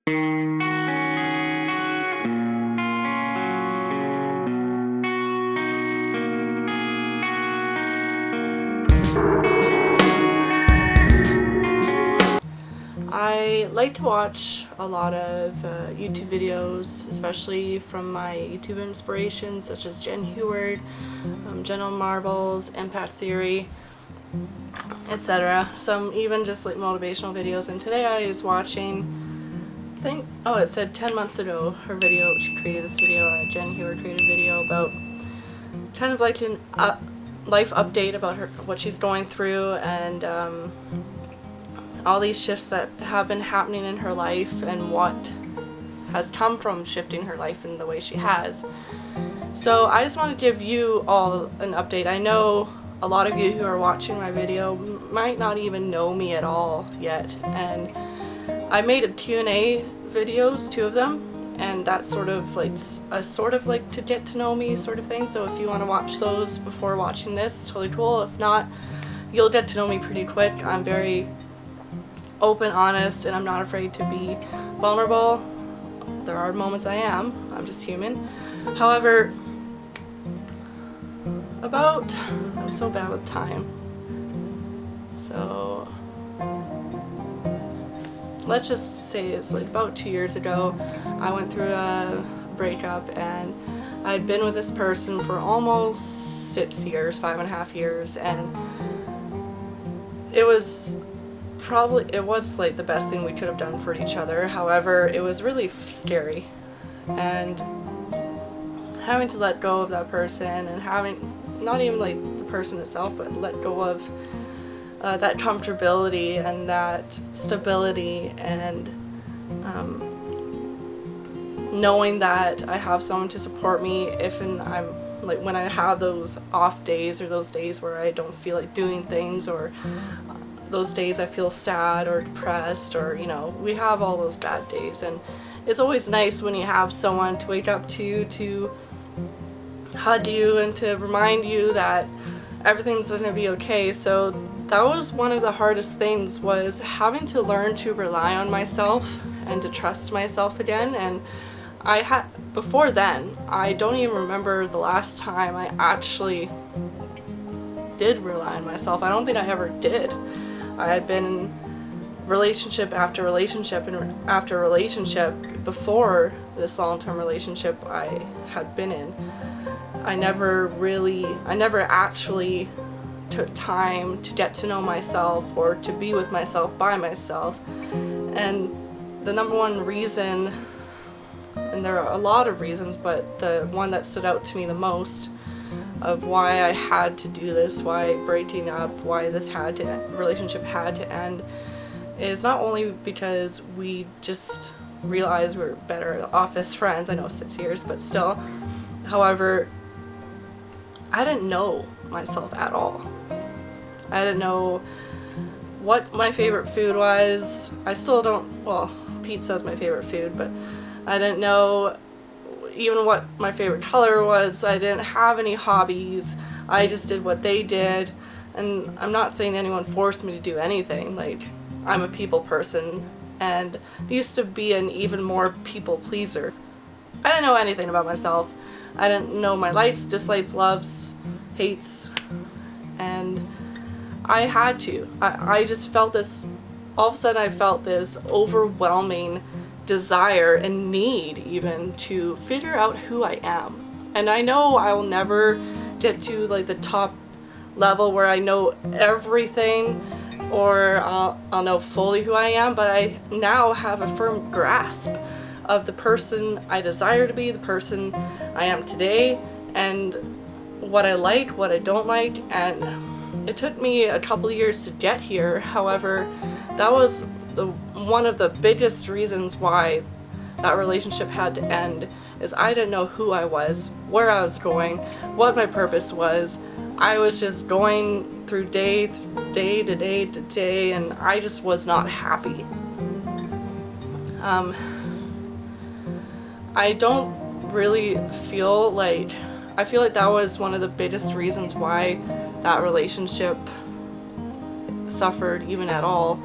I like to watch a lot of YouTube videos, especially from my YouTube inspirations such as Jen Heward, General Marbles, Empath Theory, etc. Some even just like motivational videos. And today I was watching, it said 10 months ago, her video, she created this video, Jen Heward created a video about kind of like an life update about what she's going through, and all these shifts that have been happening in her life and what has come from shifting her life in the way she has. So I just want to give you all an update. I know a lot of you who are watching my video might not even know me at all yet, and I made a Q&A videos, 2 of them, and that's sort of like to get to know me sort of thing. So if you want to watch those before watching this, it's totally cool. If not, you'll get to know me pretty quick. I'm very open, honest, and I'm not afraid to be vulnerable. There are moments I am. I'm just human. However, I'm so bad with time. So let's just say it's like about 2 years ago, I went through a breakup, and I'd been with this person for almost 6 years, 5.5 years, and it was like the best thing we could have done for each other. However, it was really scary, and having to let go of that person, and having not even like the person itself, but let go of that comfortability and that stability, and knowing that I have someone to support me when I have those off days, or those days where I don't feel like doing things, or those days I feel sad or depressed, or we have all those bad days, and it's always nice when you have someone to wake up to hug you and to remind you that everything's gonna be okay. So that was one of the hardest things, was having to learn to rely on myself and to trust myself again. And before then, I don't even remember the last time I actually did rely on myself. I don't think I ever did. I had been in relationship after relationship and after relationship before this long-term relationship I had been in. I never actually took time to get to know myself or to be with myself by myself. And the number one reason, and there are a lot of reasons, but the one that stood out to me the most of why I had to do this, why breaking up, why this relationship had to end, is not only because we just realized we're better off as friends. I know 6 years, but still. However, I didn't know myself at all. I didn't know what my favorite food was. I still don't, well, pizza is my favorite food, but I didn't know even what my favorite color was. I didn't have any hobbies. I just did what they did, and I'm not saying anyone forced me to do anything. Like, I'm a people person, and used to be an even more people pleaser. I didn't know anything about myself. I didn't know my likes, dislikes, loves, hates, and I had to. I just felt this, all of a sudden I felt this overwhelming desire and need even to figure out who I am. And I know I will never get to like the top level where I know everything, or I'll know fully who I am, but I now have a firm grasp of the person I desire to be, the person I am today, and what I like, what I don't like. And it took me a couple years to get here. However, that was one of the biggest reasons why that relationship had to end, is I didn't know who I was, where I was going, what my purpose was. I was just going through day to day, and I just was not happy. I don't really feel like, I feel like that was one of the biggest reasons why that relationship suffered even at all,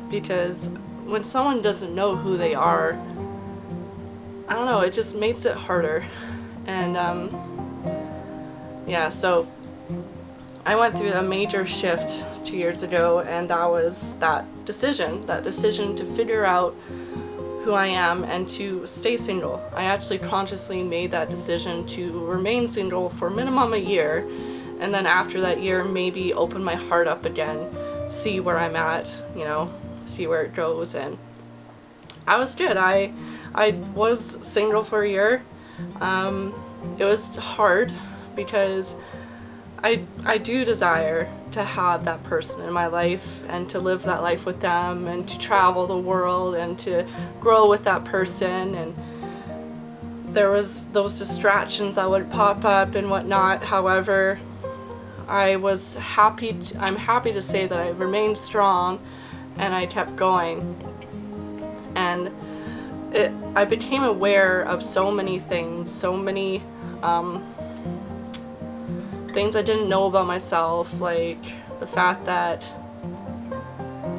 because when someone doesn't know who they are, I don't know, it just makes it harder. And yeah, so I went through a major shift 2 years ago, and that was that decision to figure out who I am and to stay single. I actually consciously made that decision to remain single for minimum a year, and then after that year, maybe open my heart up again, see where I'm at, you know, see where it goes. And I was good. I was single for a year. It was hard because I do desire to have that person in my life and to live that life with them and to travel the world and to grow with that person. And there was those distractions that would pop up and whatnot. However, I'm happy to say that I remained strong and I kept going. And I became aware of so many things, so many things I didn't know about myself, like the fact that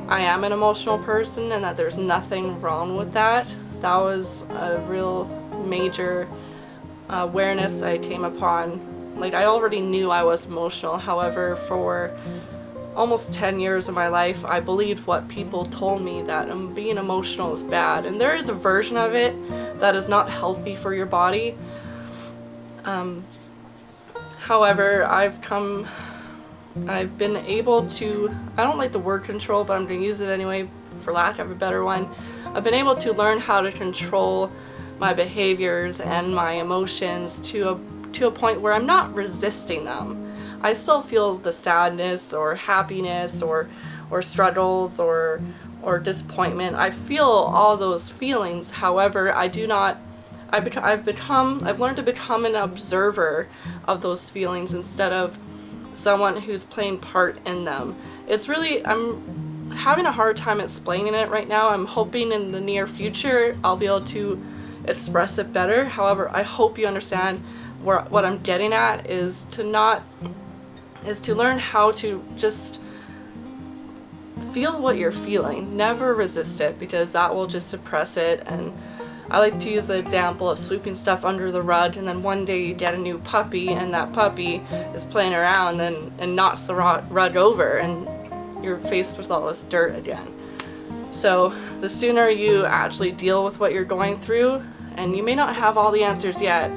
I am an emotional person and that there's nothing wrong with that. That was a real major awareness I came upon. Like, I already knew I was emotional. However, for almost 10 years of my life, I believed what people told me, that being emotional is bad. And there is a version of it that is not healthy for your body. However, I've been able to, I don't like the word control, but I'm going to use it anyway for lack of a better one. I've been able to learn how to control my behaviors and my emotions to a point where I'm not resisting them. I still feel the sadness or happiness or struggles or disappointment. I feel all those feelings. However, I do not. I've learned to become an observer of those feelings instead of someone who's playing part in them. It's really, I'm having a hard time explaining it right now. I'm hoping in the near future I'll be able to express it better. However, I hope you understand what I'm getting at is to learn how to just feel what you're feeling. Never resist it, because that will just suppress it. And I like to use the example of sweeping stuff under the rug, and then one day you get a new puppy and that puppy is playing around and knocks the rug over and you're faced with all this dirt again. So the sooner you actually deal with what you're going through, and you may not have all the answers yet,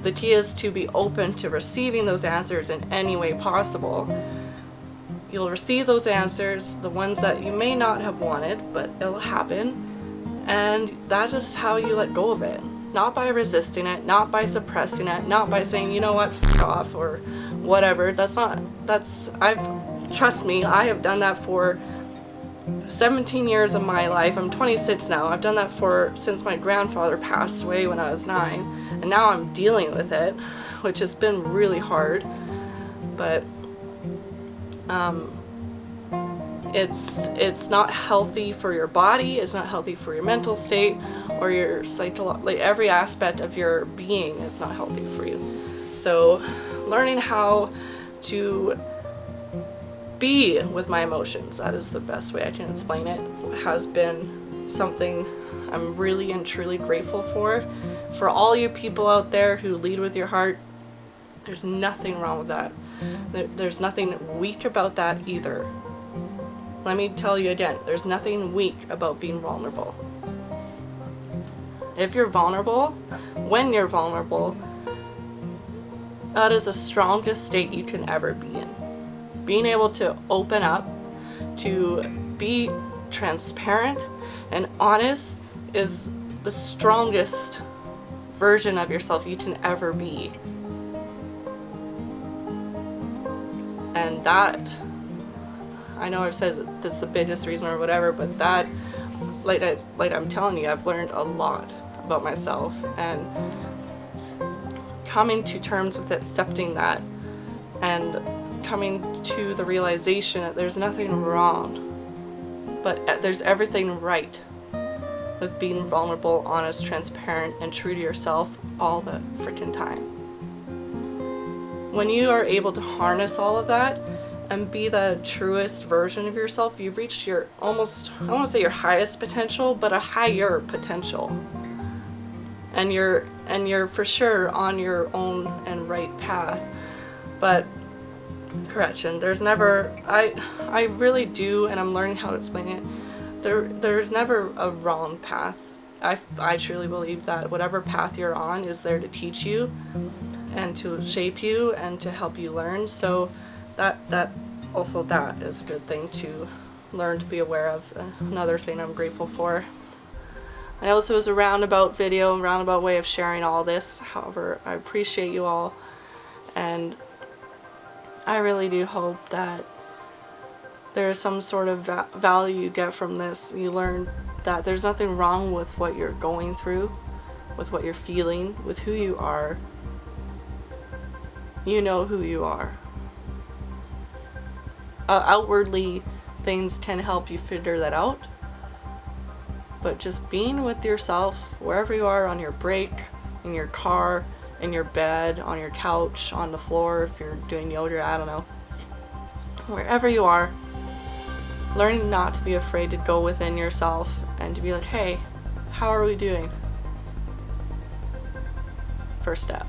the key is to be open to receiving those answers in any way possible. You'll receive those answers, the ones that you may not have wanted, but it'll happen. And that is how you let go of it. Not by resisting it, not by suppressing it, not by saying, you know what, f*** off, or whatever. Trust me, I have done that for 17 years of my life. I'm 26 now. I've done that since my grandfather passed away when I was 9. And now I'm dealing with it, which has been really hard. But it's not healthy for your body, it's not healthy for your mental state or your like every aspect of your being is not healthy for you. So learning how to be with my emotions, that is the best way I can explain it, has been something I'm really and truly grateful for. For all you people out there who lead with your heart, there's nothing wrong with that. There's nothing weak about that either. Let me tell you again, there's nothing weak about being vulnerable. If you're vulnerable, when you're vulnerable, that is the strongest state you can ever be in. Being able to open up, to be transparent and honest is the strongest version of yourself you can ever be. And that, I know I've said that's the biggest reason or whatever, but that, like I'm telling you, I've learned a lot about myself, and coming to terms with accepting that and coming to the realization that there's nothing wrong, but there's everything right with being vulnerable, honest, transparent, and true to yourself all the freaking time. When you are able to harness all of that and be the truest version of yourself, you've reached your almost, I don't want to say your highest potential, but a higher potential. And you're for sure on your own and right path. But correction, there's never, I really do, and I'm learning how to explain it. There's never a wrong path. I truly believe that whatever path you're on is there to teach you and to shape you and to help you learn. So that also, that is a good thing to learn to be aware of. Another thing I'm grateful for. I know this was a roundabout video, a roundabout way of sharing all this. However, I appreciate you all, and I really do hope that there is some sort of value you get from this. You learn that there's nothing wrong with what you're going through, with what you're feeling, with who you are. You know who you are. Outwardly, things can help you figure that out. But just being with yourself, wherever you are, on your break, in your car, in your bed, on your couch, on the floor, if you're doing yoga, I don't know. Wherever you are, learning not to be afraid to go within yourself and to be like, hey, how are we doing? First step.